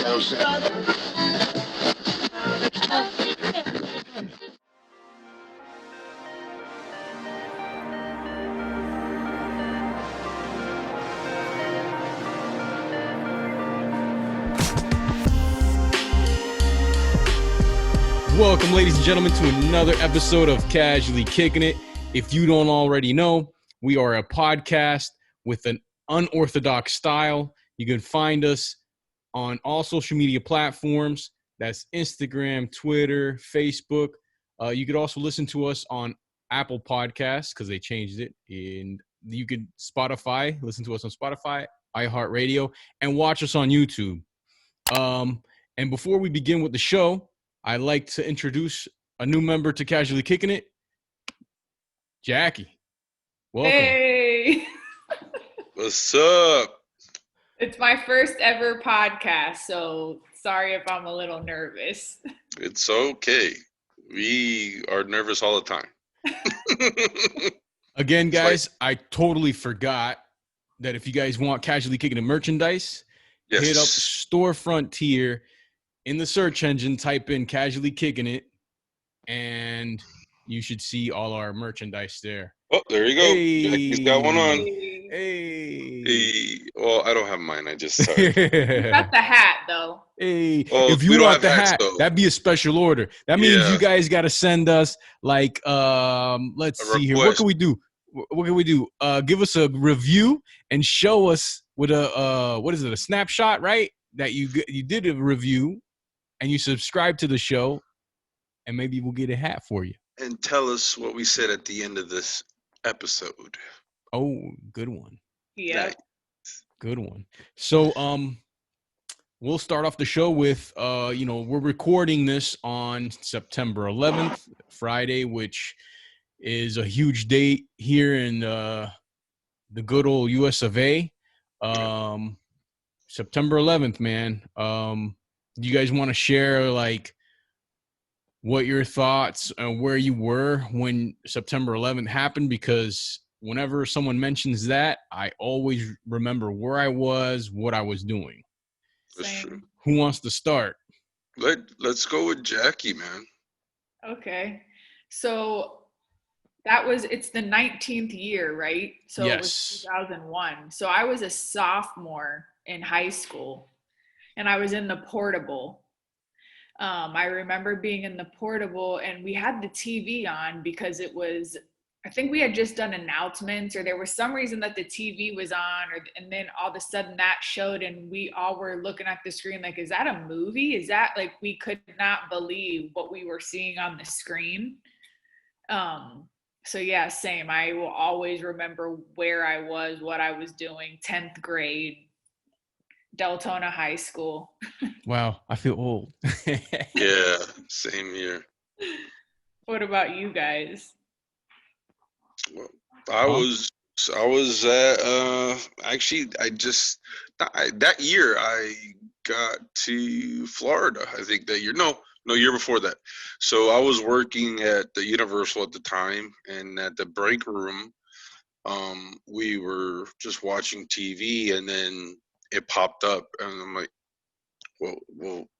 Welcome, ladies and gentlemen, to another episode of Casually Kicking It. If you don't already know, we are a podcast with an unorthodox style. You can find us on all social media platforms. That's Instagram, Twitter, Facebook. You could also listen to us on Apple Podcasts because they changed it. And you can listen to us on Spotify, iHeartRadio, and watch us on YouTube. And before we begin with the show, I'd like to introduce a new member to Casually Kicking It, Jackie. Welcome. Hey. What's up? It's my first ever podcast, so sorry if I'm a little nervous. It's okay. We are nervous all the time. Again, guys, I totally forgot that if you guys want Casually Kicking It merchandise, hit up Storefront tier. In the search engine, type in Casually Kicking It, and you should see all our merchandise there. Oh, there you go. Hey. Jackie's got one on. Hey. Well, I don't have mine. I just saw it. You got the hat, though. Hey. Well, if you we don't want have the hats, hat, though. that'd be a special order. That means you guys got to send us, like, let's see here. What can we do? Give us a review and show us with a, a snapshot, right? That you did a review. And you subscribe to the show, and maybe we'll get a hat for you. And tell us what we said at the end of this episode. Oh, good one. Yeah. Nice. Good one. So, we'll start off the show with, we're recording this on September 11th, Friday, which is a huge date here in the good old US of A. September 11th, man. Do you guys want to share, like, what your thoughts and where you were when September 11th happened? Because whenever someone mentions that, I always remember where I was, what I was doing. That's true. Who wants to start? Let's go with Jackie, man. Okay. So it's the 19th year, right? So yes. It was 2001. So I was a sophomore in high school. And I was in the portable. I remember being in the portable, and we had the TV on because I think we had just done announcements, or there was some reason that the TV was on, and then all of a sudden that showed, and we all were looking at the screen like, is that a movie? Is that, like, we could not believe what we were seeing on the screen. So yeah, same. I will always remember where I was, what I was doing, 10th grade. Deltona High School. Wow, I feel old. Yeah, same here. What about you guys? Well, I was at actually that year I got to Florida. I think that year. No, year before that. So I was working at the Universal at the time, and at the break room, we were just watching TV, and then it popped up, and I'm like, well,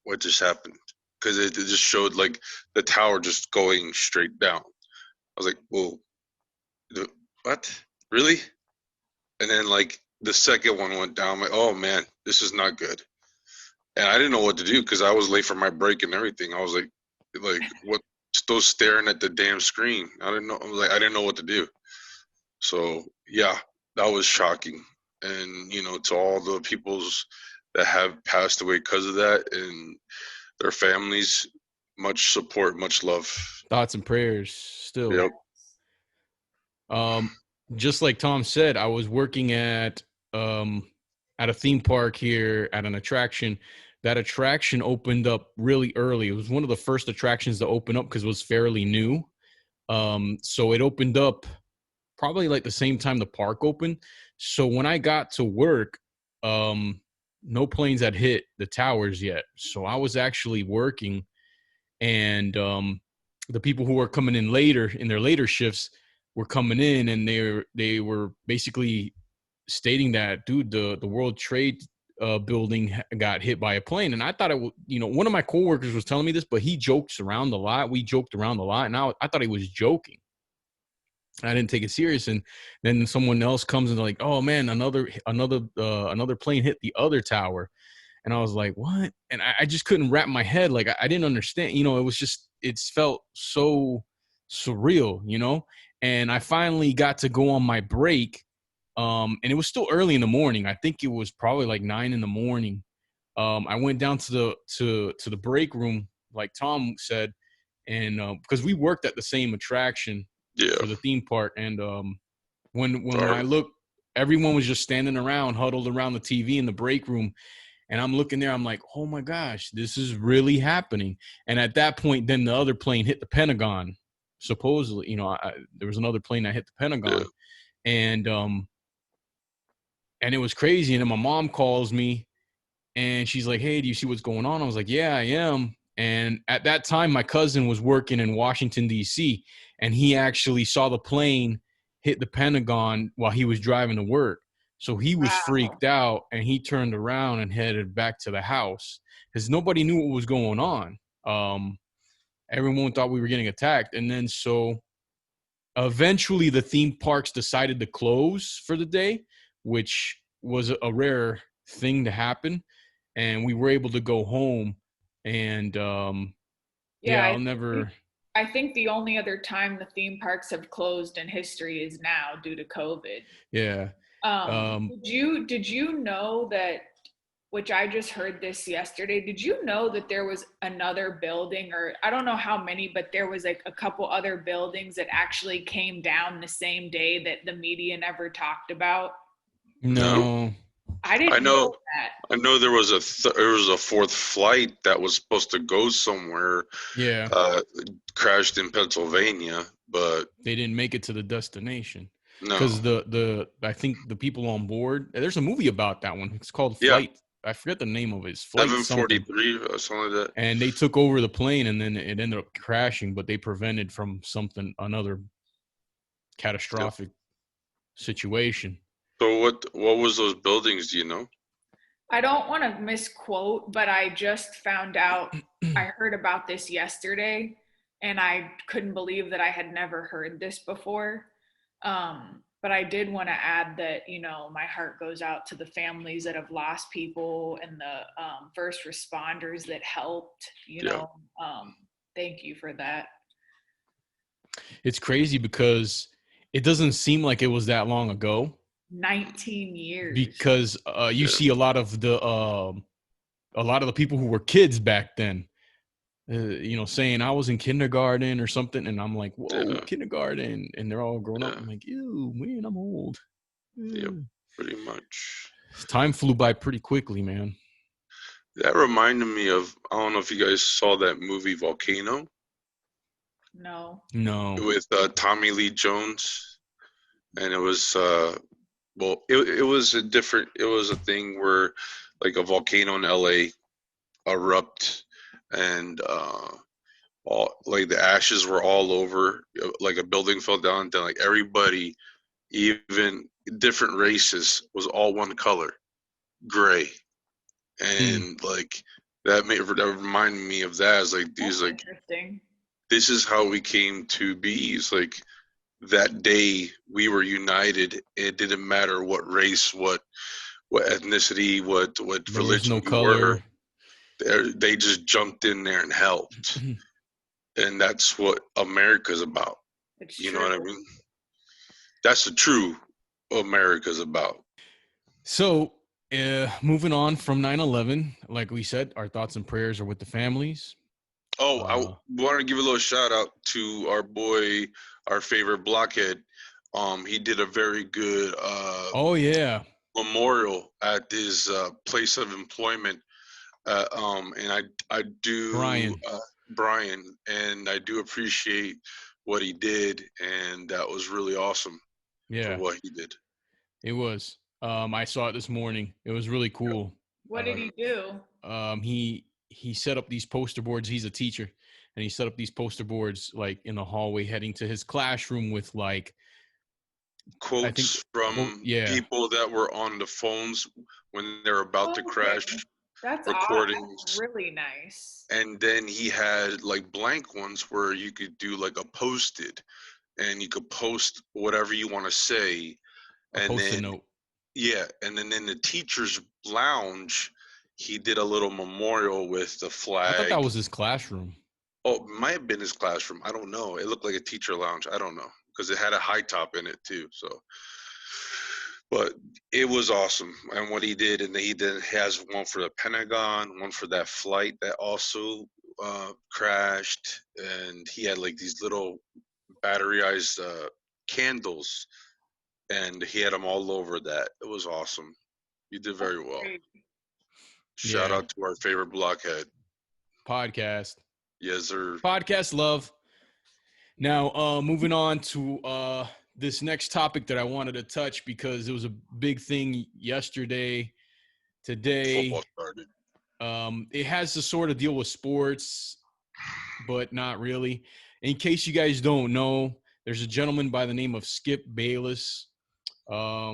what just happened? Because it just showed, like, the tower just going straight down. I was like, well, what? Really? And then, like, the second one went down. I'm like, oh, man, this is not good. And I didn't know what to do because I was late for my break and everything. I was like, what? Still staring at the damn screen. I didn't know what to do. So, yeah, that was shocking. And, to all the peoples that have passed away because of that and their families, much support, much love. Thoughts and prayers still. Yep. Just like Tom said, I was working at a theme park here at an attraction. That attraction opened up really early. It was one of the first attractions to open up because it was fairly new. So it opened up probably like the same time the park opened. So when I got to work, no planes had hit the towers yet. So I was actually working, and the people who were coming in later in their later shifts were coming in, and they were basically stating that, dude, the World Trade building got hit by a plane. And I thought it was, one of my coworkers was telling me this, but he jokes around a lot. We joked around a lot, and I thought he was joking. I didn't take it serious, and then someone else comes and they're like, "Oh man, another plane hit the other tower," and I was like, "What?" And I just couldn't wrap my head. Like I didn't understand. It was just it felt so surreal, And I finally got to go on my break, and it was still early in the morning. I think it was probably like 9 a.m. I went down to the break room, like Tom said, and because we worked at the same attraction for the theme park, and when I looked, everyone was just standing around, huddled around the TV in the break room, and I'm looking there. I'm like, oh my gosh, this is really happening. And at that point, then the other plane hit the Pentagon. Supposedly, there was another plane that hit the Pentagon, and it was crazy. And then my mom calls me, and she's like, "Hey, do you see what's going on?" I was like, "Yeah, I am." And at that time, my cousin was working in Washington, D.C., and he actually saw the plane hit the Pentagon while he was driving to work. So he was freaked out, and he turned around and headed back to the house because nobody knew what was going on. Everyone thought we were getting attacked. And then so eventually the theme parks decided to close for the day, which was a rare thing to happen. And we were able to go home. And I'll never. I think the only other time the theme parks have closed in history is now due to COVID. Yeah. Did you know that, which I just heard this yesterday, did you know that there was another building, or I don't know how many, but there was like a couple other buildings that actually came down the same day that the media never talked about? No. I didn't know that. I know there was a fourth flight that was supposed to go somewhere. Yeah. Crashed in Pennsylvania, but they didn't make it to the destination. No. Because I think the people on board, there's a movie about that one. It's called Flight. Yeah. I forget the name of it. It's Flight 743 or something like that. And they took over the plane, and then it ended up crashing, but they prevented from another catastrophic situation. So what was those buildings, do you know? I don't want to misquote, but I just found out, I heard about this yesterday, and I couldn't believe that I had never heard this before. But I did want to add that, my heart goes out to the families that have lost people and the first responders that helped, thank you for that. It's crazy because it doesn't seem like it was that long ago. 19 years. Because you see a lot of the people who were kids back then, saying I was in kindergarten or something, and I'm like, whoa, kindergarten, and they're all grown up. I'm like, ew, man, I'm old. Yep, pretty much. Time flew by pretty quickly, man. That reminded me of, I don't know if you guys saw that movie Volcano. No. With Tommy Lee Jones, and it was it was a thing where like a volcano in LA erupt, and all like the ashes were all over, like a building fell down, then like everybody, even different races, was all one color, gray, and like that reminded me of that. It's like these like interesting. This is how we came to be. It's like that day we were united. It didn't matter what race, what ethnicity, what religion you were. They just jumped in there and helped. And that's what America's about. You know what I mean? That's the true America's about. So, moving on from 9/11, like we said, our thoughts and prayers are with the families. Oh, I want to give a little shout out to our boy, our favorite blockhead. He did a very good memorial at his place of employment. And I do Brian, and I do appreciate what he did, and that was really awesome. Yeah, for what he did. It was. I saw it this morning. It was really cool. What did he do? He set up these poster boards. He's a teacher, and he set up these poster boards like in the hallway heading to his classroom with like quotes from yeah. people that were on the phones when they're about to crash, Okay. That's odd. That's recordings. really nice. And then he had like blank ones where you could do like a posted, and you could post whatever you want to say. A And post-it then, note. yeah, and then in the teacher's lounge, he did a little memorial with the I thought that flag. was his classroom. Oh, it might have been his classroom. I don't know. It looked like a teacher lounge. I don't know because it had a high top in it too. So, but it was awesome. And what he did, and he then has one for the Pentagon, one for that flight that also crashed, and he had like these little batteryized candles, and he had them all over that. It was awesome. You did very well. Great. Shout Yeah. out to our favorite blockhead. Podcast. Yes, sir. Podcast love. Now, moving on to this next topic that I wanted to touch because it was a big thing yesterday, today. Football started. It has to sort of deal with sports, but not really. In case you guys don't know, there's a gentleman by the name of Skip Bayless. Let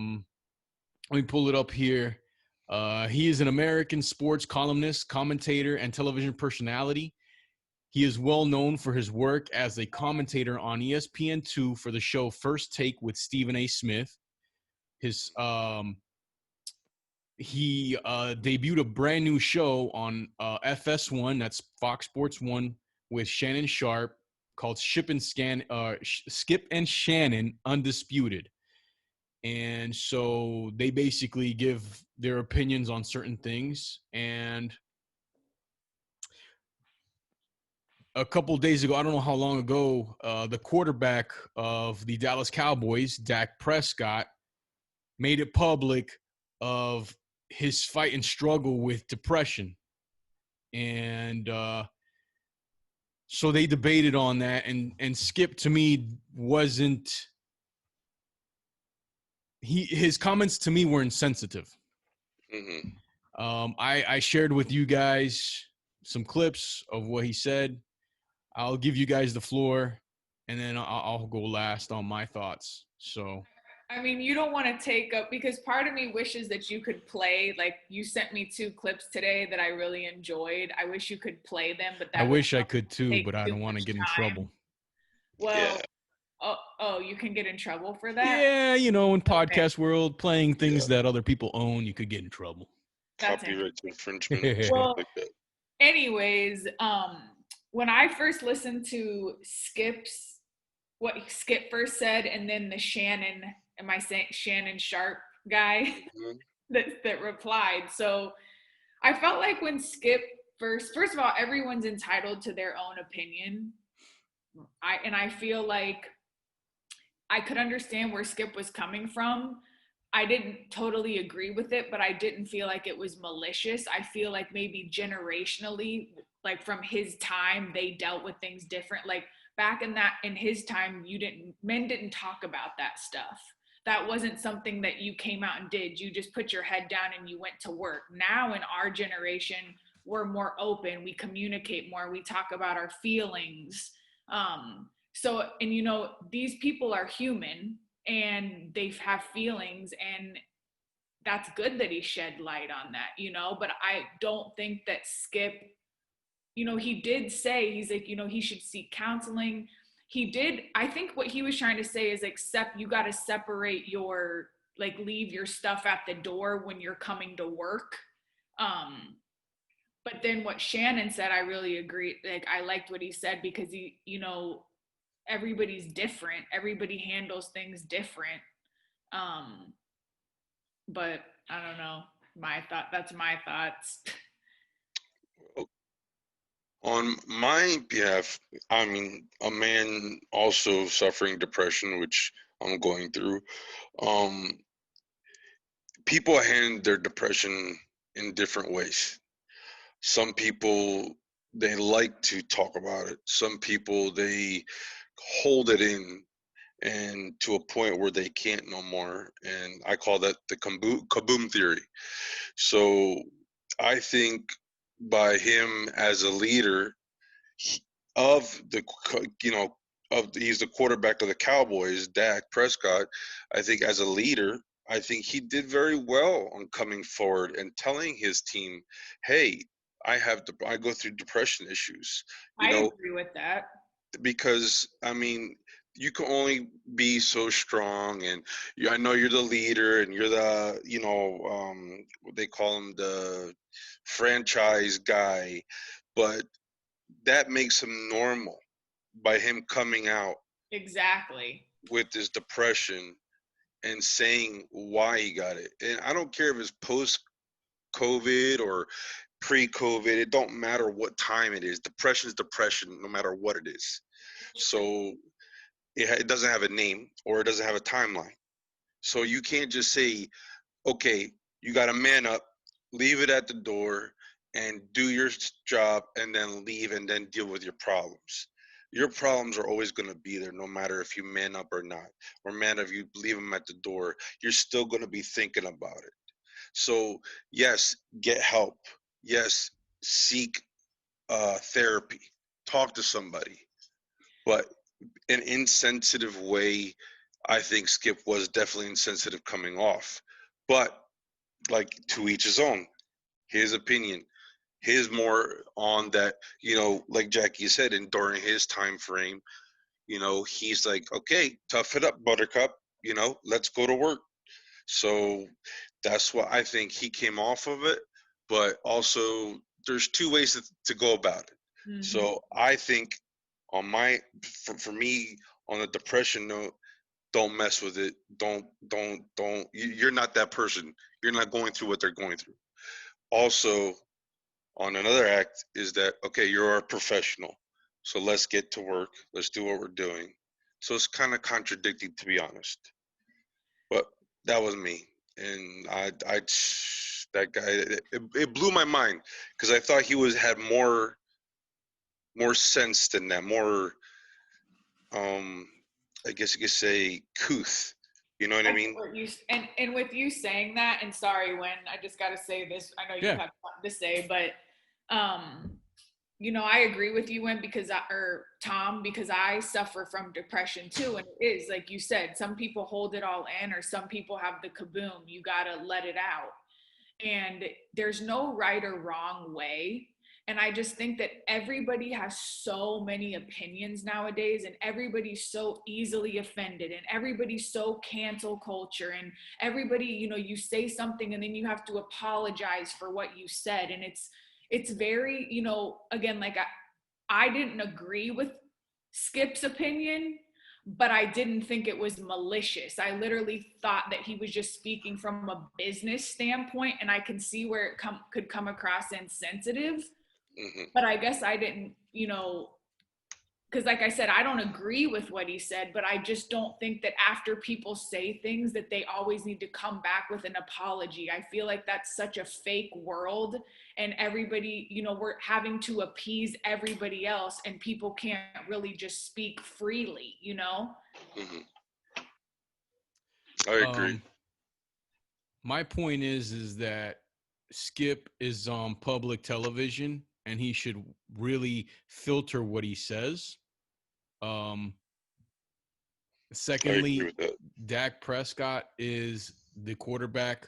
me pull it up here. He is an American sports columnist, commentator, and television personality. He is well known for his work as a commentator on ESPN2 for the show First Take with Stephen A. Smith. He debuted a brand new show on FS1, that's Fox Sports 1, with Shannon Sharp, called Skip and Shannon Undisputed. And so they basically give their opinions on certain things. And a couple of days ago, I don't know how long ago, the quarterback of the Dallas Cowboys, Dak Prescott, made it public of his fight and struggle with depression. And so they debated on that. And Skip, to me, wasn't – his comments to me were insensitive. Mm-hmm. I shared with you guys some clips of what he said. I'll give you guys the floor, and then I'll go last on my thoughts. So, I mean, you don't want to take up, because part of me wishes that you could play, like you sent me 2 clips today that I really enjoyed. I wish you could play them, but that I would wish I could too, take but I too don't want to much get in time. trouble. Well, Yeah. you can get in trouble for that? Yeah, you know, in podcast Okay. world, playing things that other people own, you could get in trouble. That's Copyright infringement. Well, Like that. anyways, when I first listened to what Skip first said, and then the Shannon, am I saying Shannon Sharp guy Mhm. that replied. So I felt like when Skip first of all, everyone's entitled to their own opinion. I feel like I could understand where Skip was coming from. I didn't totally agree with it, but I didn't feel like it was malicious. I feel like maybe generationally, like from his time, they dealt with things different. Like back in his time, men didn't talk about that stuff. That wasn't something that you came out and did. You just put your head down and you went to work. Now in our generation, we're more open. We communicate more. We talk about our feelings. So, and you know, these people are human and they have feelings, and that's good that he shed light on that, you know. But I don't think that Skip, you know, he did say, he's like, you know, he should seek counseling. I think what he was trying to say is, you got to separate leave your stuff at the door when you're coming to work. But then what Shannon said, I really agree. Like, I liked what he said, because he, you know, everybody's different. Everybody handles things different. But I don't know. That's my thoughts. On my behalf, I mean, a man also suffering depression, which I'm going through. People handle their depression in different ways. Some people, they like to talk about it. Some people, they hold it in, and to a point where they can't no more. And I call that the kaboom theory. So I think by him as a leader of the, you know, he's the quarterback of the Cowboys, Dak Prescott. I think as a leader, I think he did very well on coming forward and telling his team, "Hey, I go through depression issues." I agree with that. Because I mean, you can only be so strong, and I know you're the leader, and you're the what they call him, the franchise guy, but that makes him normal by him coming out Exactly. with this depression and saying why he got it. And I don't care if it's post COVID or pre-COVID, it don't matter what time it is. Depression is depression no matter what it is. So it doesn't have a name or it doesn't have a timeline. So you can't just say, okay, you got to man up, leave it at the door, and do your job, and then leave and then deal with your problems. Your problems are always going to be there, no matter if you man up or not, or man, if you leave them at the door, you're still going to be thinking about it. So yes, get help. Yes, seek therapy. Talk to somebody. But an insensitive way, I think Skip was definitely insensitive coming off. But like, to each his own. His opinion. His more on that, like Jackie said, and during his time frame, he's like, okay, tough it up, Buttercup. Let's go to work. So that's what I think he came off of it. But also, there's two ways to go about it. Mm-hmm. So I think for me, on the depression note, don't mess with it. Don't. You're not that person. You're not going through what they're going through. Also, on another act is that, okay, you're a professional, so let's get to work. Let's do what we're doing. So it's kind of contradicting, to be honest. But that was me, and that guy, it blew my mind because I thought he had more sense than that, more, I guess you could say, couth. You know what I mean? And with you saying that, and sorry, when I just got to say this, I know you have something to say, but I agree with you, Tom, because I suffer from depression too, and it is like you said, some people hold it all in, or some people have the kaboom. You gotta let it out, and there's no right or wrong way. And I just think that everybody has so many opinions nowadays, and everybody's so easily offended, and everybody's so cancel culture, and everybody, you say something and then you have to apologize for what you said. And it's very, again, like I didn't agree with Skip's opinion, but I didn't think it was malicious. I literally thought that he was just speaking from a business standpoint, and I can see where it could come across insensitive. Mm-hmm. But I guess I didn't, because like I said, I don't agree with what he said, but I just don't think that after people say things that they always need to come back with an apology. I feel like that's such a fake world, and everybody, we're having to appease everybody else, and people can't really just speak freely, Mm-hmm. I agree. My point is that Skip is on public television, and he should really filter what he says. Secondly, Dak Prescott is the quarterback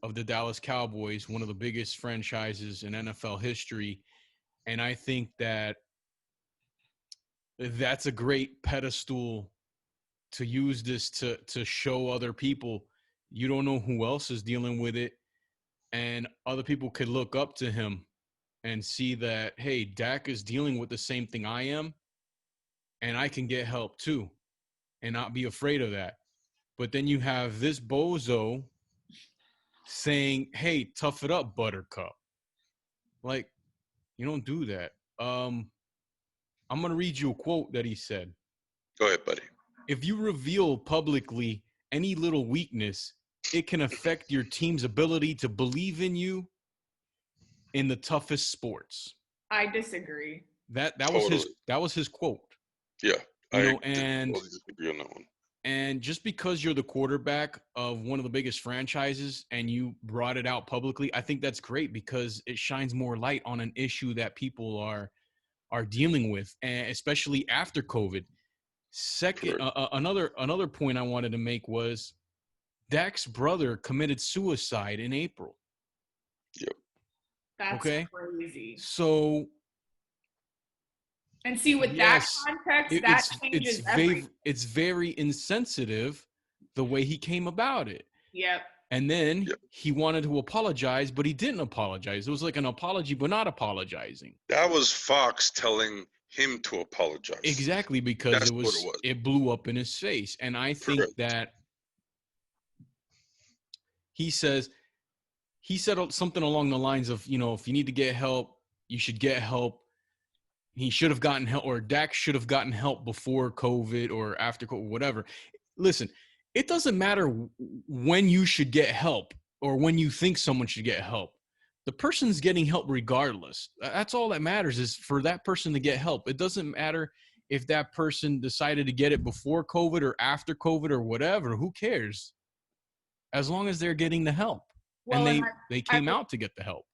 of the Dallas Cowboys, one of the biggest franchises in NFL history. And I think that that's a great pedestal to use this to show other people. You don't know who else is dealing with it, and other people could look up to him and see that, hey, Dak is dealing with the same thing I am, and I can get help too, and not be afraid of that. But then you have this bozo saying, hey, tough it up, Buttercup. Like, you don't do that. I'm going to read you a quote that he said. Go ahead, buddy. If you reveal publicly any little weakness, it can affect your team's ability to believe in you in the toughest sports. I disagree. That was his quote. Yeah, I disagree on that one. And just because you're the quarterback of one of the biggest franchises and you brought it out publicly, I think that's great because it shines more light on an issue that people are dealing with, and especially after COVID. Second, another point I wanted to make was Dak's brother committed suicide in April. Yep. That's okay. crazy. So, and see, with yes, that context, that changes everything. It's very insensitive the way he came about it. Yep. And then he wanted to apologize, but he didn't apologize. It was like an apology, but not apologizing. That was Fox telling him to apologize. Exactly, because it blew up in his face. And I think that he said something along the lines of, you know, if you need to get help, you should get help. He should have gotten help, or Dak should have gotten help before COVID or after COVID, whatever. Listen, it doesn't matter when you should get help or when you think someone should get help. The person's getting help regardless. That's all that matters, is for that person to get help. It doesn't matter if that person decided to get it before COVID or after COVID or whatever. Who cares? As long as they're getting the help. Well, and they came out to get the help.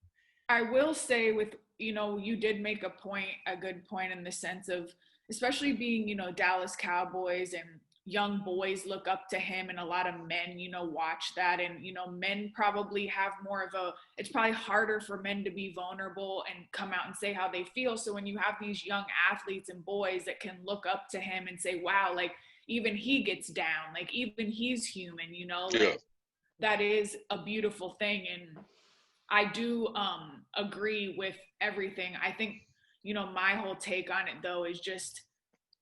I will say, with, you know, you did make a good point in the sense of, especially being, you know, Dallas Cowboys, and young boys look up to him, and a lot of men, you know, watch that. And, you know, men probably have more of it's probably harder for men to be vulnerable and come out and say how they feel. So when you have these young athletes and boys that can look up to him and say, wow, like, even he gets down, like, even he's human, you know, like, that is a beautiful thing. And I do agree with everything. I think, you know, my whole take on it, though, is just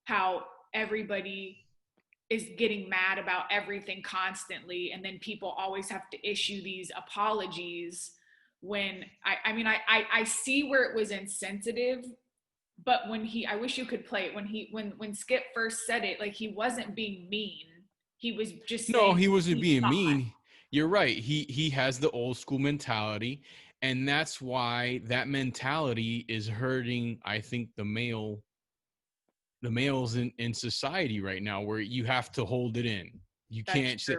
how everybody is getting mad about everything constantly. And then people always have to issue these apologies when I see where it was insensitive, but I wish you could play it when Skip first said it, like, he wasn't being mean. He was just saying, no, he wasn't being mean. You're right. He has the old school mentality, and that's why that mentality is hurting, I think, the males in society right now, where you have to hold it in. You can't say,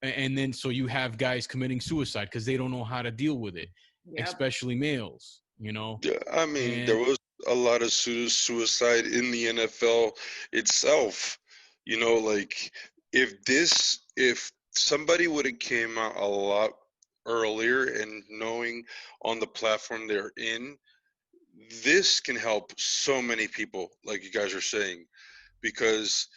and then so you have guys committing suicide because they don't know how to deal with it, especially males, you know? Yeah, I mean, there was a lot of suicide in the NFL itself. You know, like, if somebody would have came out a lot earlier and knowing on the platform they're in, this can help so many people, like you guys are saying, because,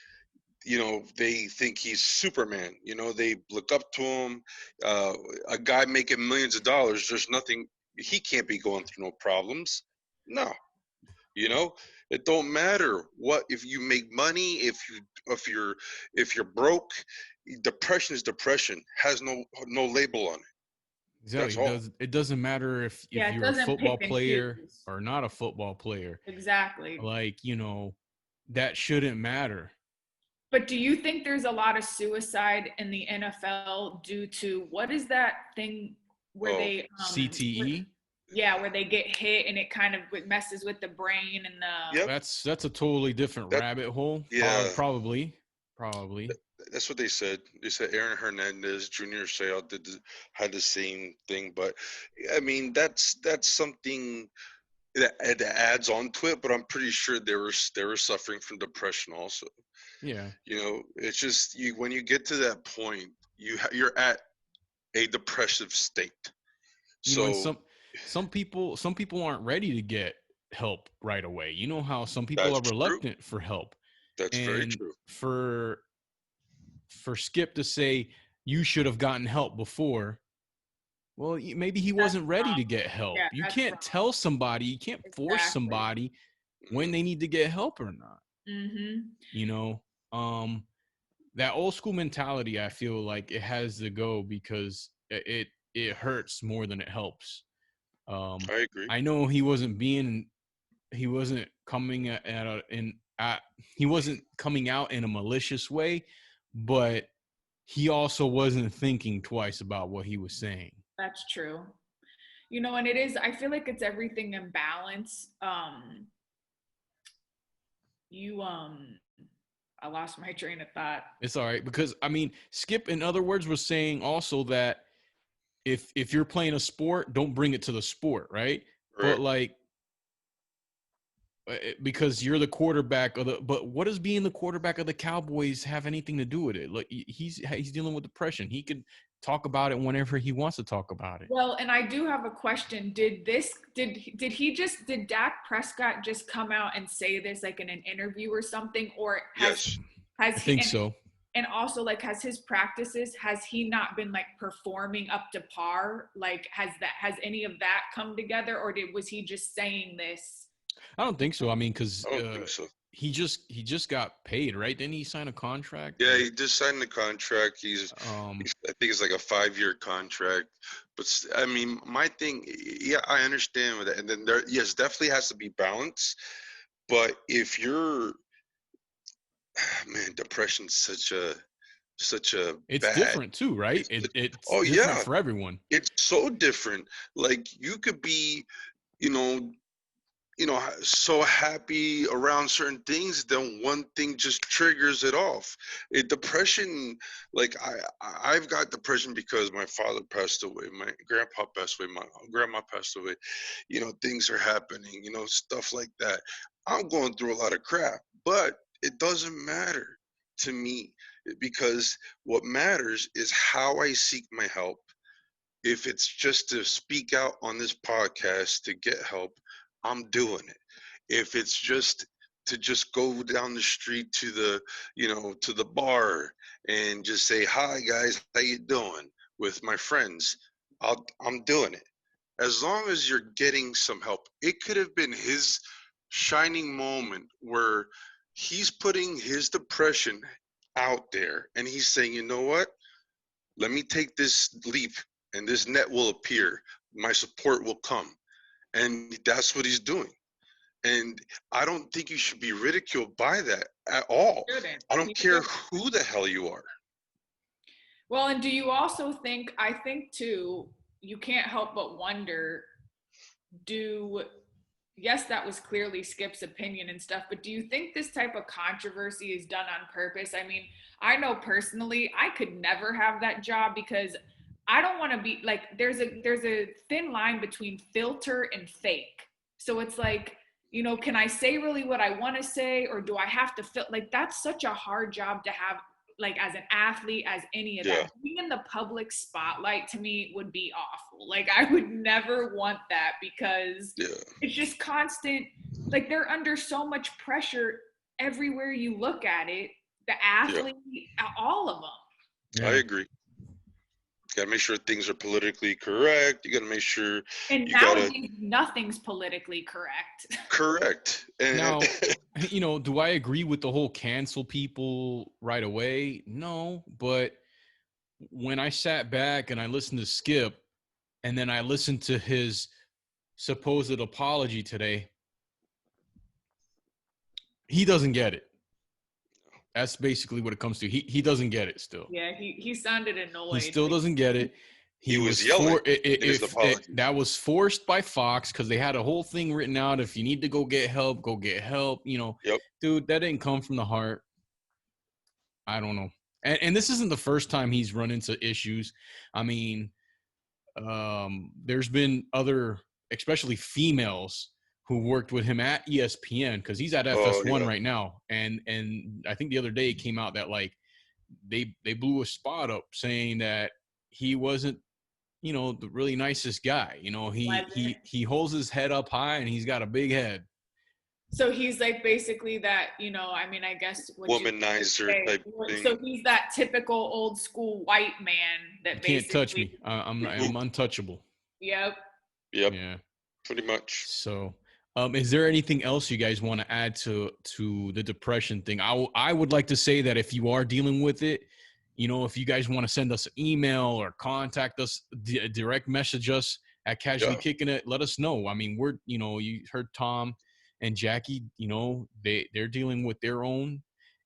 you know, they think he's Superman. You know, they look up to him. A guy making millions of dollars, there's nothing, he can't be going through no problems. No. You know, it don't matter what, if you make money, if you're broke, depression is depression, has no label on it. Exactly. It doesn't matter if you're a football player or not a football player. Exactly. Like, you know, that shouldn't matter. But do you think there's a lot of suicide in the NFL due to, what is that thing where they CTE? Where they get hit and it kind of messes with the brain and the. Yep. That's a totally different rabbit hole. Yeah, probably. That's what they said. They said Aaron Hernandez, Junior Seau had the same thing, but I mean, that's something that adds on to it. But I'm pretty sure they were suffering from depression also. Yeah. You know, it's just when you get to that point, you're at a depressive state. So some people aren't ready to get help right away. You know how some people are reluctant for help. That's very true. For Skip to say you should have gotten help before, well, maybe he wasn't ready to get help. Yeah, you can't tell somebody, you can't force somebody when they need to get help or not. Mm-hmm. You know, that old school mentality, I feel like it has to go, because it hurts more than it helps. I agree. I know he wasn't coming he wasn't coming out in a malicious way, but he also wasn't thinking twice about what he was saying. That's true. You know, and it is, I feel like it's everything in balance. I lost my train of thought. It's all right, because I mean, Skip, in other words, was saying also that if you're playing a sport, don't bring it to the sport, right? But like, because you're the quarterback of the. But what does being the quarterback of the Cowboys have anything to do with it? Like he's dealing with depression. He could talk about it whenever he wants to talk about it. Well, and I do have a question. Did Dak Prescott just come out and say this like in an interview or something, or Yes. I think so. And also, like, has his practices, has he not been like performing up to par? Like, has any of that come together, or was he just saying this? I don't think so. I mean, because I don't think so. he just got paid, right? Didn't he sign a contract? Yeah, he just signed the contract. I think it's like a 5-year contract. But I mean, my thing, yeah, I understand with that. And then yes, definitely has to be balance. But if you're, man, depression's such a it's bad, different too, right? It's different yeah, for everyone. It's so different. Like you could be, you know, so happy around certain things, then one thing just triggers it off. Depression, like I've got depression because my father passed away, my grandpa passed away, my grandma passed away. Things are happening, stuff like that. I'm going through a lot of crap, but it doesn't matter to me because what matters is how I seek my help. If it's just to speak out on this podcast to get help, I'm doing it. If it's just to go down the street to the bar and just say, "Hi guys, how you doing?" with my friends, I'm doing it. As long as you're getting some help. It could have been his shining moment where he's putting his depression out there and he's saying, "You know what? Let me take this leap and this net will appear. My support will come." And that's what he's doing. And I don't think you should be ridiculed by that at all. I don't care who the hell you are. Well, and do you also think, I think too, you can't help but wonder, yes, that was clearly Skip's opinion and stuff, but do you think this type of controversy is done on purpose? I mean, I know personally, I could never have that job because I don't want to be like, there's a thin line between filter and fake. So it's like, can I say really what I want to say, or do I have to feel like that's such a hard job to have, like as an athlete, as any of that. Being in the public spotlight to me would be awful. Like I would never want that because it's just constant, like they're under so much pressure everywhere you look at it, the athlete, all of them. I agree. You gotta make sure things are politically correct. You gotta make sure. And nowadays, nothing's politically correct. Correct. Now, do I agree with the whole cancel people right away? No, but when I sat back and I listened to Skip, and then I listened to his supposed apology today, he doesn't get it. That's basically what it comes to. He doesn't get it still. Yeah, he sounded annoyed. He still doesn't get it. He was yelling. That was forced by Fox because they had a whole thing written out. If you need to go get help, go get help. Dude, that didn't come from the heart. I don't know. And this isn't the first time he's run into issues. I mean, there's been other, especially females, who worked with him at ESPN because he's at FS1 right now. And I think the other day it came out that like they blew a spot up saying that he wasn't, the really nicest guy. He holds his head up high and he's got a big head. So he's like basically that, I mean, I guess womanizer type thing. So he's that typical old school white man that you can't touch me. I'm untouchable. Yep. Yeah. Pretty much. So. Is there anything else you guys want to add to the depression thing? I would like to say that if you are dealing with it, if you guys want to send us an email or contact us, direct message us at Casually Kicking It, let us know. I mean, we're, you heard Tom and Jackie, they're dealing with their own,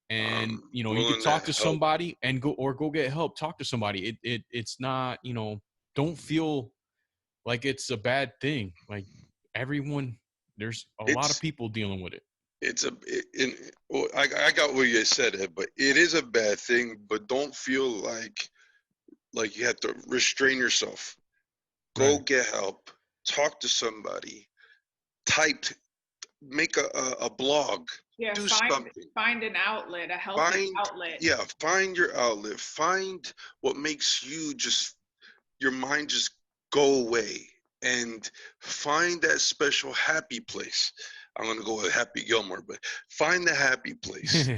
and you can talk to somebody and go get help. Talk to somebody. It's not, don't feel like it's a bad thing. Like everyone. There's a lot of people dealing with it. I got what you said, Ed, but it is a bad thing. But don't feel like you have to restrain yourself. Go get help. Talk to somebody. Type make a blog. Yeah, Do find something. find an outlet, a healthy outlet. Yeah, find your outlet. Find what makes you just your mind just go away, and find that special happy place. I'm gonna go with Happy Gilmore, but find the happy place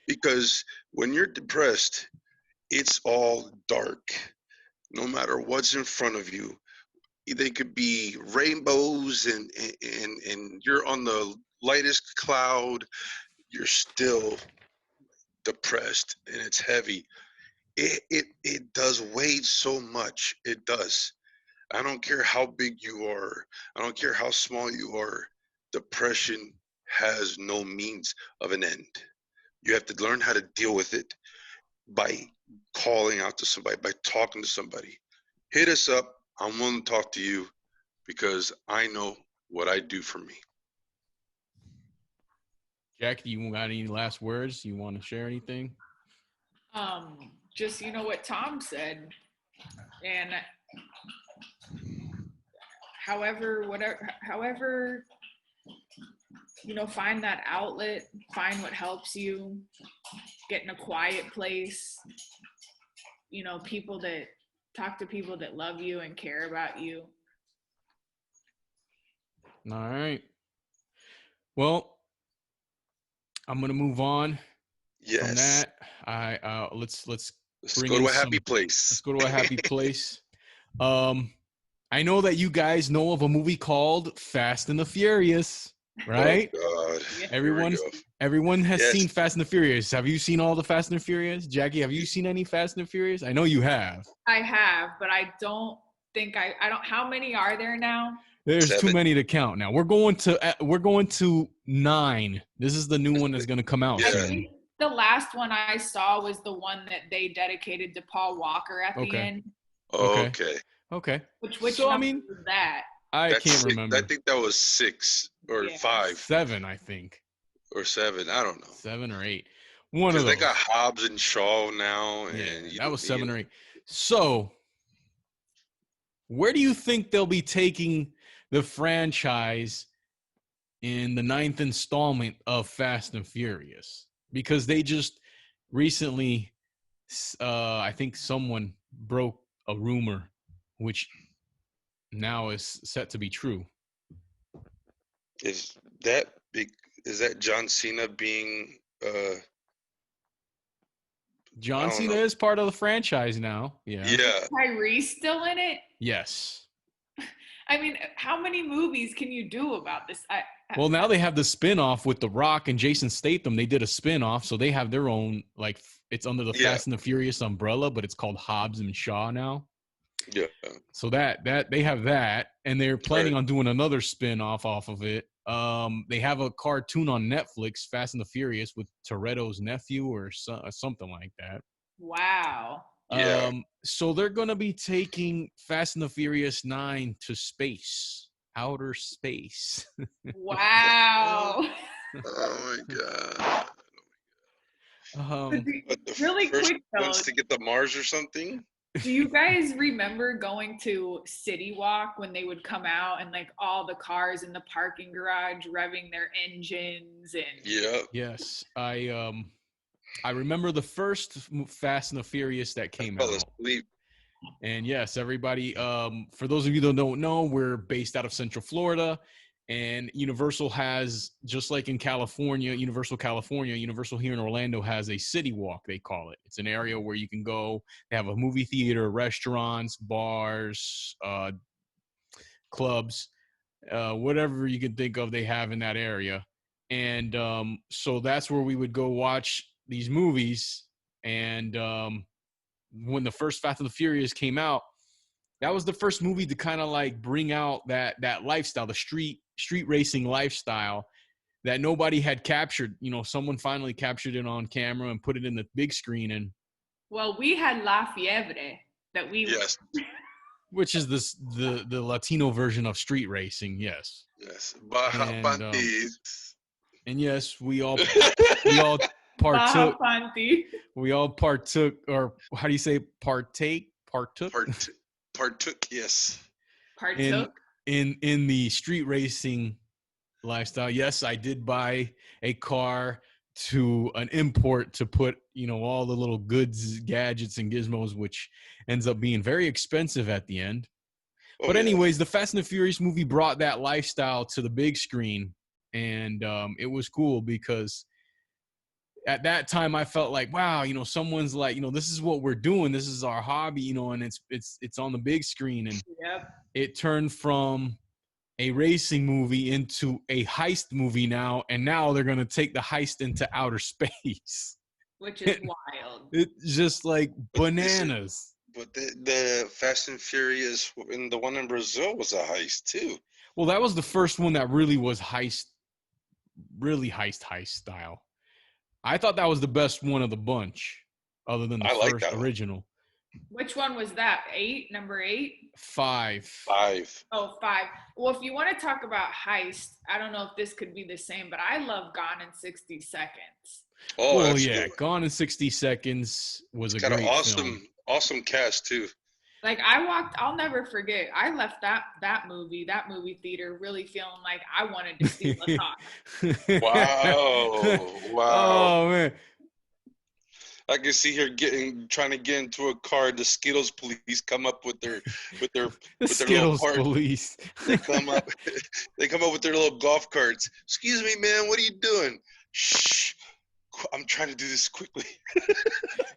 because when you're depressed, it's all dark. No matter what's in front of you, they could be rainbows and you're on the lightest cloud, you're still depressed and it's heavy. It does weigh so much. It does. I don't care how big you are. I don't care how small you are. Depression has no means of an end. You have to learn how to deal with it by calling out to somebody, by talking to somebody. Hit us up. I'm willing to talk to you because I know what I do for me. Jack, do you got any last words? You want to share anything? Just what Tom said, and however, find that outlet, find what helps you, get in a quiet place, talk to people that love you and care about you. All right. Well, I'm gonna move on from that. Let's bring go in to a happy place. Let's go to a happy place. I know that you guys know of a movie called Fast and the Furious, right? Oh God. Everyone has seen Fast and the Furious. Have you seen all the Fast and the Furious? Jackie, have you seen any Fast and the Furious? I know you have. I have, but I don't think I don't. How many are there now? There's 7. Too many to count now. We're going to 9. This is the new one that's going to come out soon. I think the last one I saw was the one that they dedicated to Paul Walker at the end. Okay. Which so, number was that? I can't remember. I think that was 6 or 5. 7, I think. Or 7. I don't know. 7 or 8. One of those. They got Hobbs and Shaw now. And that was 7 or 8. So, where do you think they'll be taking the franchise in the 9th installment of Fast and Furious? Because they just recently, I think someone broke a rumor, which now is set to be true. Is that John Cena being John Cena is part of the franchise now. Yeah. Tyrese still in it? Yes. I mean, how many movies can you do about this? Well, now they have the spin-off with The Rock and Jason Statham. They did a spin-off, so they have their own, it's under the Fast and the Furious umbrella, but it's called Hobbs and Shaw now. Yeah. So that they have that, and they're planning on doing another spin-off off of it. They have a cartoon on Netflix, Fast and the Furious, with Toretto's nephew or something like that. Wow. Yeah. So they're going to be taking Fast and the Furious 9 to space, outer space. Wow. Oh my God. Really quick though. Wants to get to Mars or something. Do you guys remember going to City Walk when they would come out and all the cars in the parking garage revving their engines and? Yeah. Yes, I remember the first Fast and the Furious that came out. And yes, everybody, for those of you that don't know, we're based out of Central Florida, and Universal has, just like in California, Universal here in Orlando has a City Walk, they call it. It's an area where you can go. They have a movie theater, restaurants, bars, clubs, whatever you can think of, they have in that area. And so that's where we would go watch these movies. And when the first Fast and the Furious came out, that was the first movie to kind of bring out that lifestyle, the street racing lifestyle that nobody had captured. Someone finally captured it on camera and put it in the big screen. And well, we had La Fiebre that we which is the Latino version of street racing. Yes. And yes, we all partook. We all partook, or how do you say partake? Partook. Partook. Yes. Partook. In the street racing lifestyle. Yes, I did buy a car to an import to put, all the little goods, gadgets, and gizmos, which ends up being very expensive at the end. Oh But yeah. anyways, the Fast and the Furious movie brought that lifestyle to the big screen, and it was cool because at that time I felt like, wow, someone's like, this is what we're doing, this is our hobby, and it's on the big screen, and Yep. it turned from a racing movie into a heist movie now, and now they're gonna take the heist into outer space. Which is wild. It's just like bananas. But the Fast and Furious and the one in Brazil was a heist too. Well, that was the first one that really was heist, really heist style. I thought that was the best one of the bunch, other than the I like first that one. original. Which one was that? Number 8? 5. 5. Oh, 5. Well, if you want to talk about heist, I don't know if this could be the same, but I love Gone in 60 Seconds. Oh, well, that's yeah, good. Gone in 60 Seconds was a Got great an film. awesome cast too. Like I'll never forget. I left that movie theater really feeling like I wanted to steal a car. Wow. Oh man. I can see her trying to get into a car. The Skittles police come up with their The with Skittles their little police. They come up with their little golf carts. Excuse me, man, what are you doing? Shh. I'm trying to do this quickly.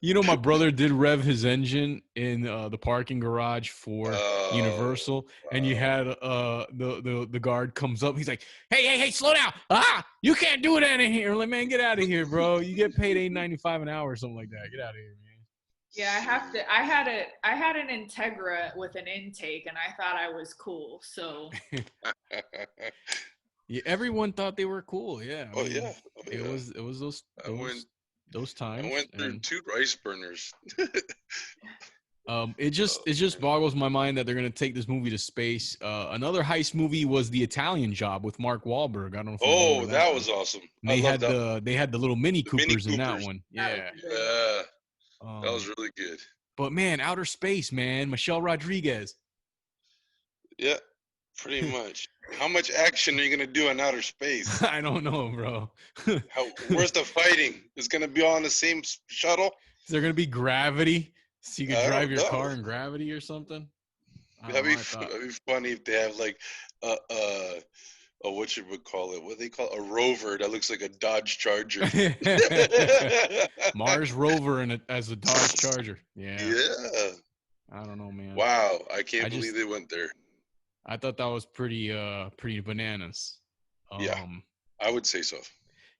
My brother did rev his engine in the parking garage for Universal, and you had the guard comes up. He's like, "Hey, slow down! You can't do it out of here!" I'm like, man, get out of here, bro. You get paid $8.95 an hour or something like that. Get out of here, man. Yeah, I had an Integra with an intake, and I thought I was cool. So yeah, everyone thought they were cool. Yeah. It was those times. I went through 2 rice burners. It just boggles my mind that they're gonna take this movie to space. Another heist movie was The Italian Job with Mark Wahlberg. I don't know if you remember that was awesome. They had the little Mini Coopers in that one. Yeah. That was really good. But man, outer space, man. Michelle Rodriguez. Yeah, pretty much. How much action are you gonna do in outer space? I don't know, bro. Where's the fighting? It's gonna be all in the same shuttle? Is there gonna be gravity? So you can drive your car in gravity or something? That'd be funny if they have like what you would call it? What they call a rover that looks like a Dodge Charger. Mars rover as a Dodge Charger. Yeah. Yeah. I don't know, man. Wow, I can't believe they went there. I thought that was pretty bananas. Yeah, I would say so.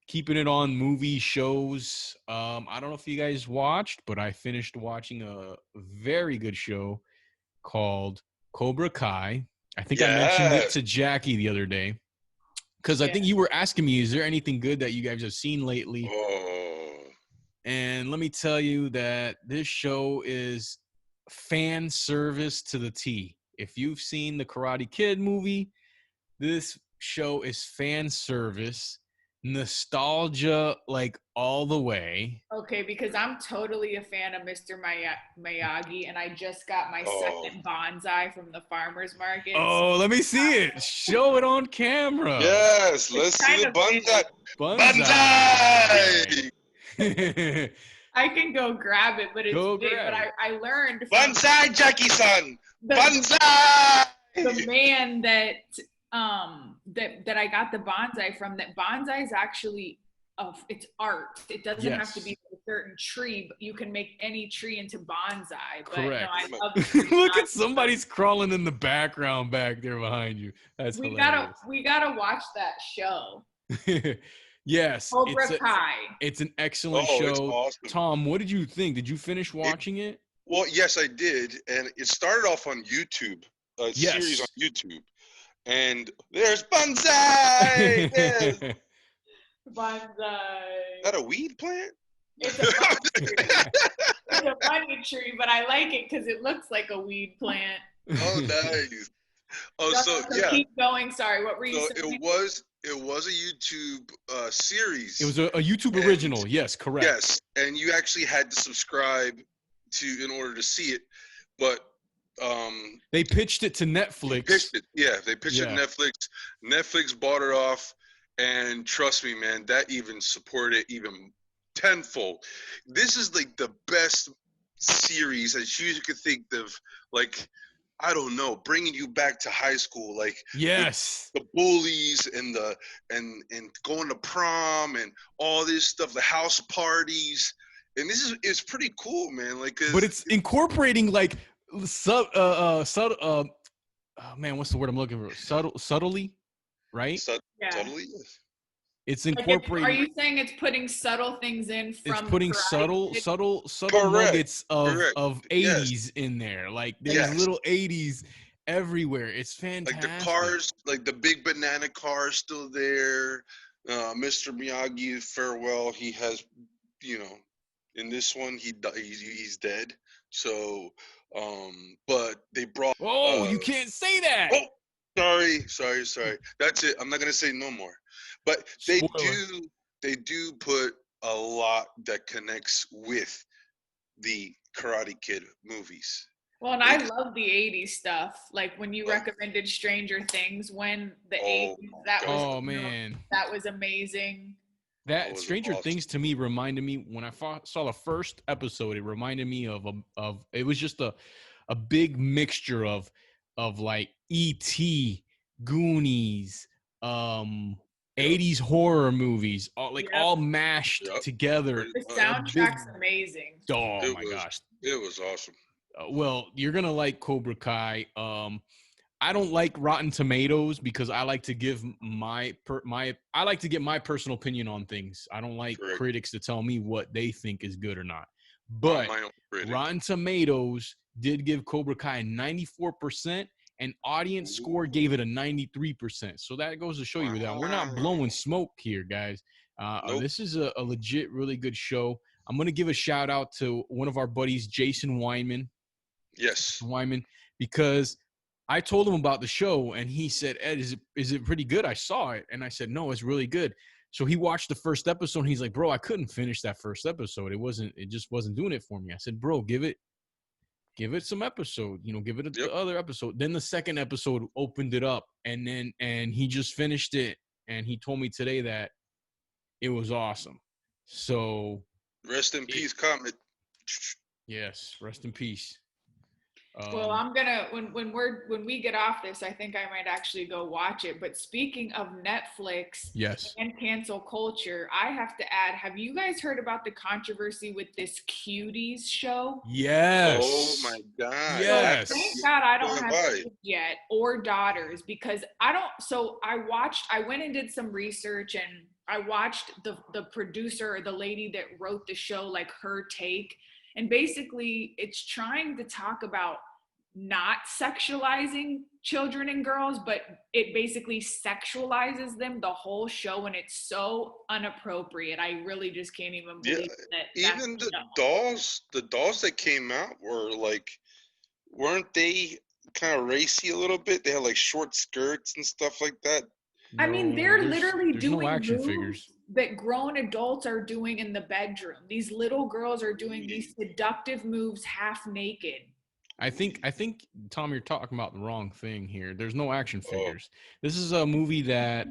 Keeping it on movie shows. I don't know if you guys watched, but I finished watching a very good show called Cobra Kai. I think I mentioned it to Jackie the other day because I think you were asking me, is there anything good that you guys have seen lately? Oh. And let me tell you that this show is fan service to the T. If you've seen the Karate Kid movie, this show is fan service, nostalgia, like all the way. Okay, because I'm totally a fan of Mr. Miyagi, and I just got my second bonsai from the farmer's market. Oh, let me see it. Show it on camera. Yes, let's see the bonsai. Bonsai! I can go grab it, but it's big. But I learned bonsai, Jackie-san. Bonsai. The man that I got the bonsai from. That bonsai is actually it's art. It doesn't have to be a certain tree, but you can make any tree into bonsai. But correct. No, I love Look at somebody's crawling in the background back there behind you. That's hilarious. We gotta watch that show. Yes, Cobra Kai. It's an excellent show. It's awesome. Tom, what did you think? Did you finish watching it? Well, yes, I did, and it started off on YouTube, a series on YouTube, and there's bonsai. There's bonsai. Is that a weed plant? It's a bunny tree. It's a bunny tree, but I like it because it looks like a weed plant. Oh, nice. Keep going. Sorry, what were you saying? It was a YouTube series. It was a YouTube original. Yes, correct. Yes, and you actually had to subscribe in order to see it. But They pitched it to Netflix. They pitched it to Netflix. Netflix bought it off, and trust me, man, that even supported it even tenfold. This is like the best series that you could think of, like, I don't know, bringing you back to high school, like yes, the bullies and going to prom and all this stuff, the house parties, and it's pretty cool, man. Like, but it's incorporating like subtle. Oh man, what's the word I'm looking for? Subtly, right? Subtly, yes. It's incorporating. Are you saying it's putting subtle things in from? It's putting subtle Correct. nuggets of Correct. 80s in there. Like there's little 80s everywhere. It's fantastic. Like the cars, like the big banana car is still there. Mr. Miyagi, farewell. He has, in this one he's dead. So, but they brought. Oh, you can't say that. Oh, sorry. That's it. I'm not gonna say no more. But Spoiler. they do put a lot that connects with the Karate Kid movies. Well, and I love the 80s stuff. Like when you recommended Stranger Things when the 80s, that was amazing. That Stranger Things to me reminded me, when I saw the first episode, it reminded me of it was just a big mixture of like E.T., Goonies, 80s horror movies, all mashed together. The soundtrack's amazing. Oh my gosh. It was awesome. Well, you're going to like Cobra Kai. I don't like Rotten Tomatoes because I like to give I like to get my personal opinion on things. I don't like critics to tell me what they think is good or not. But Rotten Tomatoes did give Cobra Kai a 94%, and audience score gave it a 93%. So that goes to show you that we're not blowing smoke here, guys. This is a legit, really good show. I'm going to give a shout out to one of our buddies, Jason Weinman. Yes. Weinman, because I told him about the show, and he said, Ed, is it pretty good? I saw it. And I said, no, it's really good. So he watched the first episode, and he's like, bro, I couldn't finish that first episode. It just wasn't doing it for me. I said, bro, give it some episode, give it the other episode. Then the second episode opened it up, and he just finished it, and he told me today that it was awesome. So rest in peace, Comet. Yes, rest in peace. Well, I'm gonna when we get off this, I think I might actually go watch it. But speaking of Netflix, and cancel culture, I have to add: have you guys heard about the controversy with this Cuties show? Yes. Oh my God. Yes. So thank God I don't have kids yet or daughters, because I don't. So I went and did some research, and I watched the producer or the lady that wrote the show, like her take. And basically, it's trying to talk about not sexualizing children and girls, but it basically sexualizes them the whole show, and it's so inappropriate. I really just can't even believe that. Even the dolls that came out weren't they kind of racy a little bit? They had like short skirts and stuff like that. I mean, they're literally doing no action figures that grown adults are doing in the bedroom. These little girls are doing these seductive moves half naked. I think Tom, you're talking about the wrong thing here. There's no action figures. This is a movie that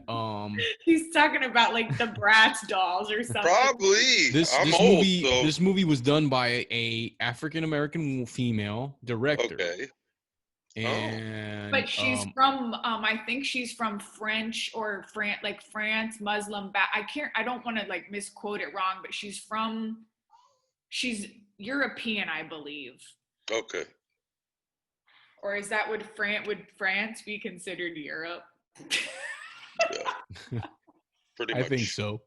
he's talking about like the Bratz dolls or something. Probably. This movie was done by a African American female director. Okay. And but she's from I think she's from French or France Muslim I don't want to like misquote it wrong, but she's European, I believe. Okay. Or is that would France be considered Europe? Yeah. Pretty much. I think so.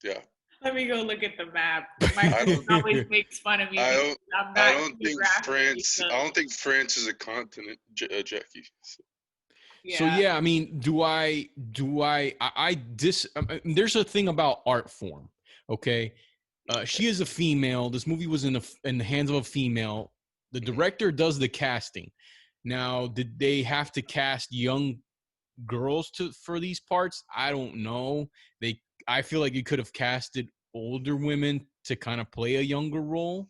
Yeah. Let me go look at the map. My friend always makes fun of me. I don't think France is a continent, Jackie. So yeah, I mean, there's a thing about art form. Okay. She is a female. This movie was in the hands of a female. The director does the casting. Now, did they have to cast young girls for these parts? I don't know. I feel like you could have casted older women to kind of play a younger role,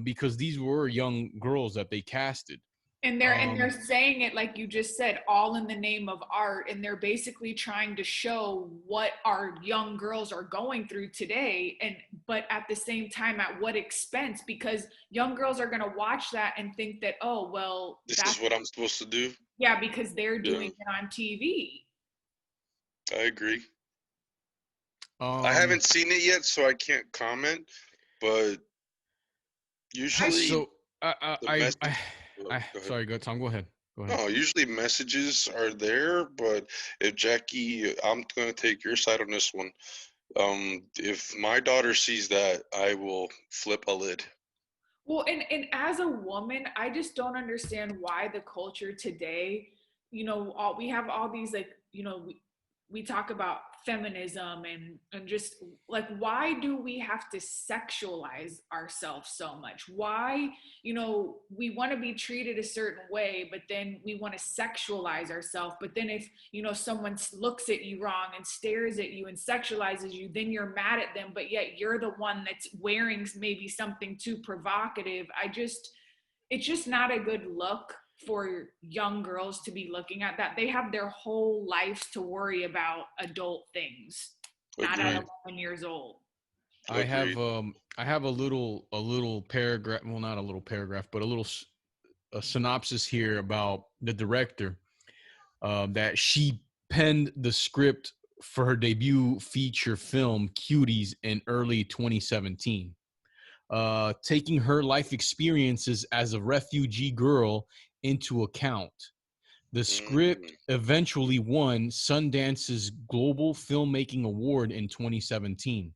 because these were young girls that they casted. And they're saying it like you just said, all in the name of art, and they're basically trying to show what our young girls are going through today, but at the same time, at what expense? Because young girls are going to watch that and think that, oh well, This is what I'm supposed to do. Yeah, because they're doing it on TV. I agree. I haven't seen it yet, so I can't comment. But usually, sorry, go Tom. Go ahead. No, usually messages are there, but if Jackie, I'm going to take your side on this one. If my daughter sees that, I will flip a lid. Well, and as a woman, I just don't understand why the culture today, we have all these, like, we talk about feminism and just like, why do we have to sexualize ourselves so much? Why, we want to be treated a certain way, but then we want to sexualize ourselves. But then if, someone looks at you wrong and stares at you and sexualizes you, then you're mad at them, but yet you're the one that's wearing maybe something too provocative. It's just not a good look for young girls to be looking at that. They have their whole lives to worry about adult things, not at 11 years old. I have a little paragraph, well, not a little paragraph, but a synopsis here about the director, that she penned the script for her debut feature film Cuties in early 2017. Taking her life experiences as a refugee girl into account. The script eventually won Sundance's Global Filmmaking Award in 2017.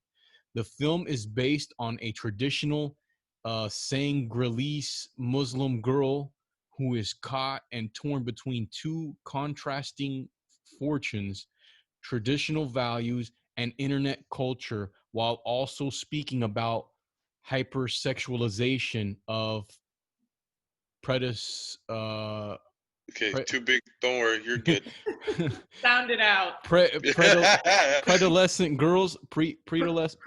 The film is based on a traditional Sanghalese Muslim girl who is caught and torn between two contrasting fortunes, traditional values, and internet culture, while also speaking about hypersexualization of too big. Don't worry, you're good. Sound it out. Predolescent girls, pre-adolescent.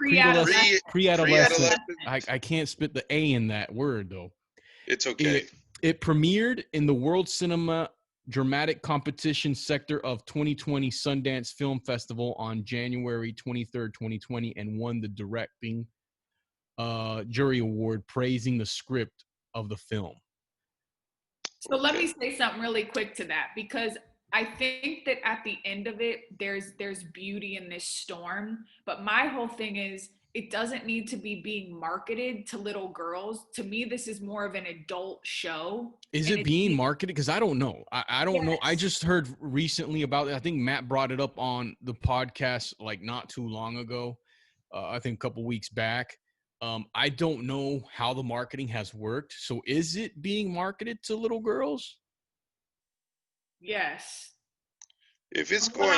I can't spit the A in that word though. It's okay. It premiered in the World Cinema Dramatic Competition sector of 2020 Sundance Film Festival on January 23rd, 2020, and won the Directing Jury Award, praising the script of the film. So let me say something really quick to that, because I think that at the end of it, there's beauty in this storm. But my whole thing is, it doesn't need to be being marketed to little girls. To me, this is more of an adult show. Is it being marketed? Because I don't know. I don't know. I just heard recently about it. I think Matt brought it up on the podcast like not too long ago. I think a couple weeks back. I don't know how the marketing has worked. So is it being marketed to little girls? Yes. If it's going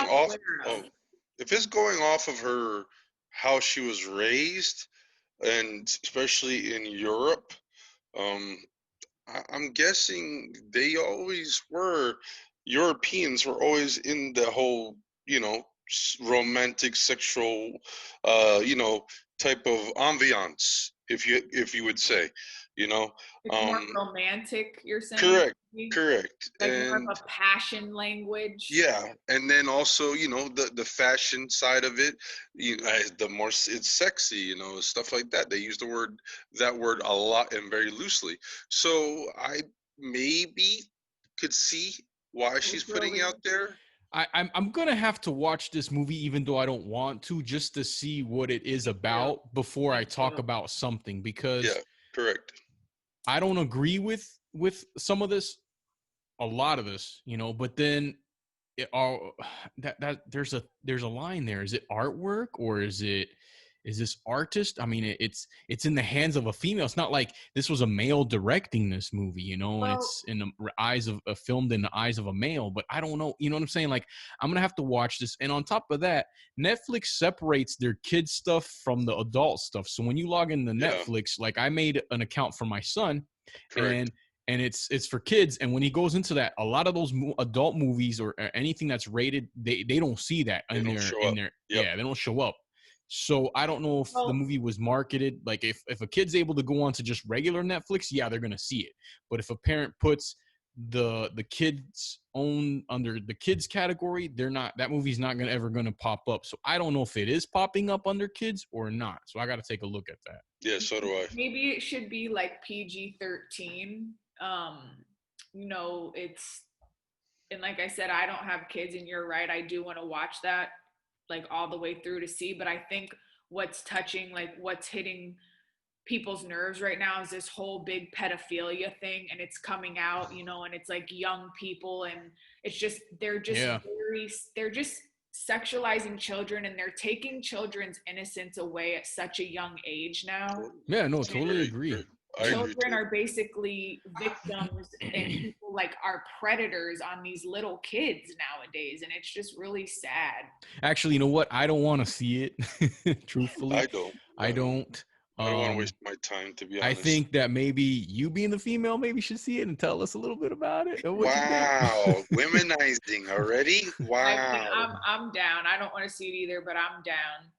off of her, how she was raised, and especially in Europe, I'm guessing Europeans were always in the whole, romantic, sexual, type of ambiance, if you would say, It's more romantic, you're saying? Correct. Like more of a passion language. Yeah, and then also, the fashion side of it, the more it's sexy, stuff like that. They use that word a lot and very loosely. So I maybe could see why she's putting it out there. I'm gonna have to watch this movie, even though I don't want to, just to see what it is about before I talk about something, because correct. I don't agree with some of this, a lot of this, but then there's a line there. Is it artwork or is this artist? I mean, it's in the hands of a female. It's not like this was a male directing this movie, and it's in the eyes of filmed in the eyes of a male. But I don't know, you know what I'm saying? Like, I'm gonna have to watch this. And on top of that, Netflix separates their kids stuff from the adult stuff. So when you log into Netflix, like I made an account for my son, and it's for kids. And when he goes into that, a lot of those adult movies or anything that's rated, they don't see that in their they don't show up. So I don't know if the movie was marketed. Like if a kid's able to go on to just regular Netflix, they're going to see it. But if a parent puts the kids own under the kids category, that movie's not ever gonna pop up. So I don't know if it is popping up under kids or not. So I got to take a look at that. Yeah, so do I. Maybe it should be like PG-13. It's, and like I said, I don't have kids, and you're right, I do want to watch that like all the way through to see. But I think what's touching, like what's hitting people's nerves right now is this whole big pedophilia thing, and it's coming out, and it's like young people, and it's just they're just sexualizing children, and they're taking children's innocence away at such a young age now. Yeah, no, totally agree. Children are basically victims, and people like are predators on these little kids nowadays, and it's just really sad. Actually, you know what? I don't want to see it. Truthfully, I don't. I don't want to waste my time, to be honest. I think that maybe you being the female maybe should see it and tell us a little bit about it. Wow, womenizing already? Wow. I'm down. I don't want to see it either, but I'm down.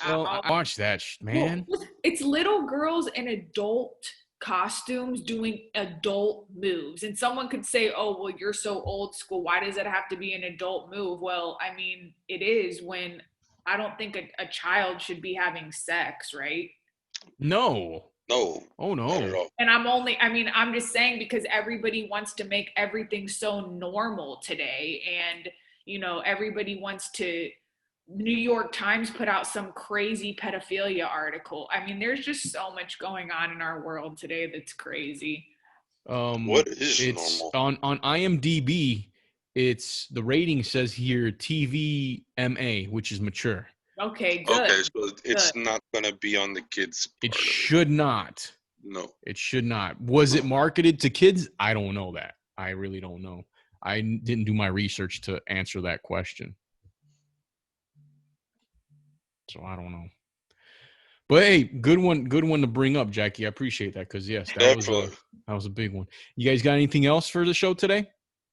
Well, I watch that, man. Well, it's little girls in adult costumes doing adult moves. And someone could say, oh, well, you're so old school. Why does it have to be an adult move? Well, I mean, it is when I don't think a child should be having sex, right? No. No. Oh, no. Not at all. And I'm just saying, because everybody wants to make everything so normal today. And, everybody wants to. New York Times put out some crazy pedophilia article. I mean, there's just so much going on in our world today that's crazy. What is normal? On IMDb, it's the rating says here TVMA, which is mature. Okay, good. Okay, so it's not going to be on the kids. It should not. No. It should not. Was it marketed to kids? I don't know that. I really don't know. I didn't do my research to answer that question. So I don't know. But hey, good one to bring up, Jackie. I appreciate that, because yes, that was a big one. You guys got anything else for the show today?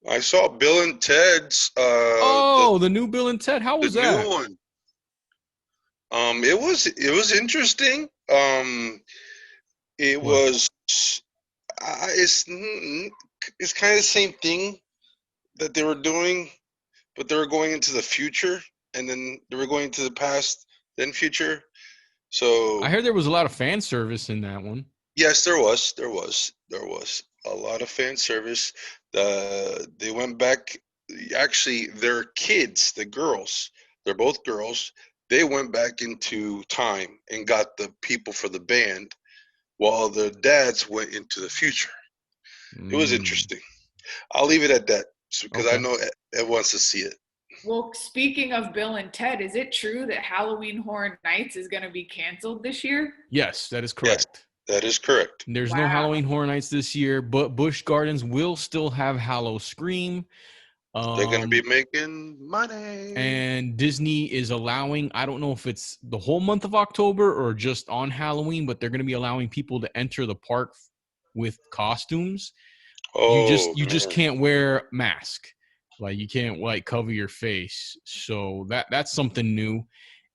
I saw Bill and Ted's the new Bill and Ted. How was that? New one. It was interesting. It's kind of the same thing that they were doing, but they were going into the future, and then they were going to the past, then future. So I heard there was a lot of fan service in that one. Yes, there was a lot of fan service. They went back. Actually, their kids, the girls, they're both girls. They went back into time and got the people for the band, while the dads went into the future. It was interesting. I'll leave it at that, because I know Ed wants to see it. Well, speaking of Bill and Ted, is it true that Halloween Horror Nights is going to be canceled this year? Yes, that is correct. Yes, that is correct. There's no Halloween Horror Nights this year, but Busch Gardens will still have Hallow Scream. They're going to be making money. And Disney is allowing, I don't know if it's the whole month of October or just on Halloween, but they're going to be allowing people to enter the park with costumes. Oh, you just can't wear a mask. Like, you can't cover your face. So that's something new.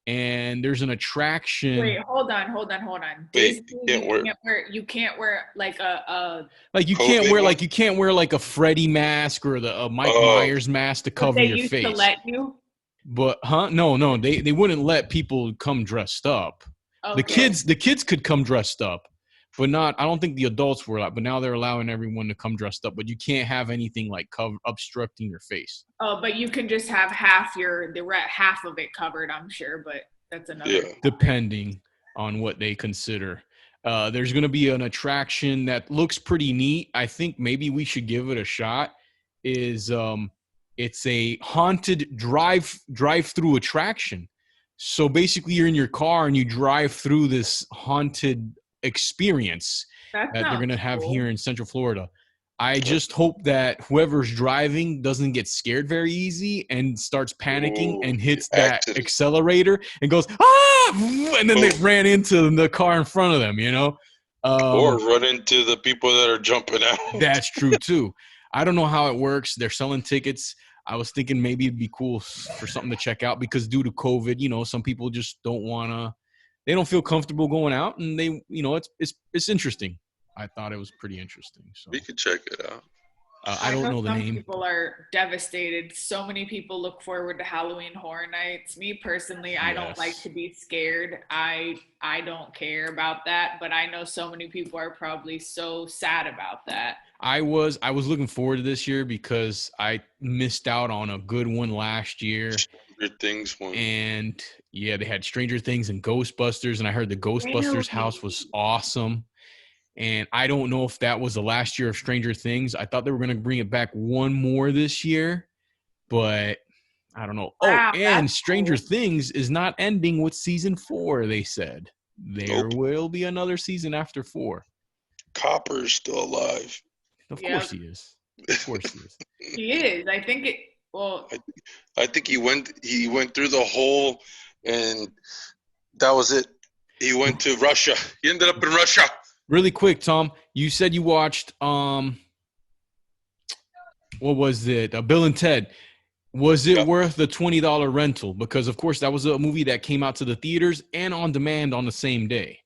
And there's an attraction. Wait, hold on. Wait, you can't wear like a like you can't wear like you can't wear like a Freddy mask or the Mike Myers mask to cover your face. They used to let you? But no, they wouldn't let people come dressed up. Okay. The kids could come dressed up, but not. I don't think the adults were allowed. But now they're allowing everyone to come dressed up. But you can't have anything like obstructing your face. Oh, but you can just have half of it covered, I'm sure. But that's another. Yeah. Depending on what they consider. There's going to be an attraction that looks pretty neat. I think maybe we should give it a shot. It's a haunted drive-through attraction. So basically, you're in your car and you drive through this haunted experience that they're going to have here in Central Florida. I just hope that whoever's driving doesn't get scared very easy and starts panicking and hits that accelerator and goes, and then they ran into the car in front of them, or run into the people that are jumping out. That's true too. I don't know how it works. They're selling tickets. I was thinking maybe it'd be cool for something to check out, because due to COVID, some people just they don't feel comfortable going out, and it's interesting. I thought it was pretty interesting. So we could check it out. I don't know the some name. people are devastated. So many people look forward to Halloween Horror Nights. Me personally, I don't like Yes. to be scared. I don't care about that, but I know so many people are probably so sad about that. I was looking forward to this year because I missed out on a good one last year. Stranger Things one. And yeah, they had Stranger Things and Ghostbusters, and I heard the Ghostbusters house was awesome. And I don't know if that was the last year of Stranger Things. I thought they were going to bring it back one more this year, but I don't know. Wow, Oh, and that's Stranger cool. Things is not ending with season 4, they said. There will be another season after 4. Copper's still alive. Of Yep. course he is. Of course he is. He is. I think it. Well, I think he went through the hole, and that was it. He went to Russia. He ended up in Russia. Really quick, Tom, you said you watched what was it? Bill and Ted. Was it worth the $20 rental? Because of course that was a movie that came out to the theaters and on demand on the same day.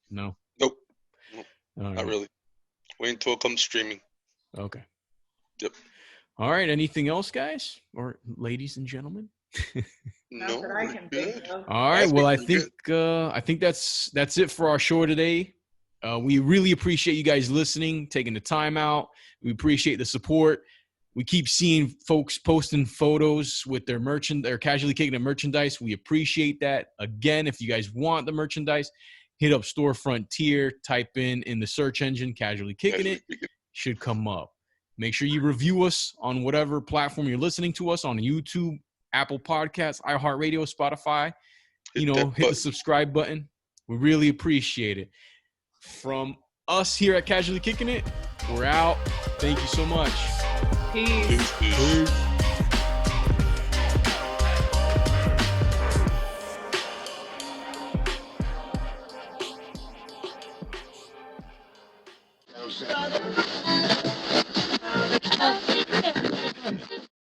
No. Nope. All right. Not really. Wait until it comes streaming. Okay. Yep. All right. Anything else, guys or ladies and gentlemen? not that I can think of. All right. Well, I think that's it for our show today. We really appreciate you guys listening, taking the time out. We appreciate the support. We keep seeing folks posting photos with their Casually Kicking It merchandise. We appreciate that. Again, if you guys want the merchandise, hit up Store Frontier, type in the search engine, Casually Kicking It, should come up. Make sure you review us on whatever platform you're listening to us on: YouTube, Apple Podcasts, iHeartRadio, Spotify. Hit the subscribe button. We really appreciate it. From us here at Casually Kicking It, we're out. Thank you so much. Peace. Peace.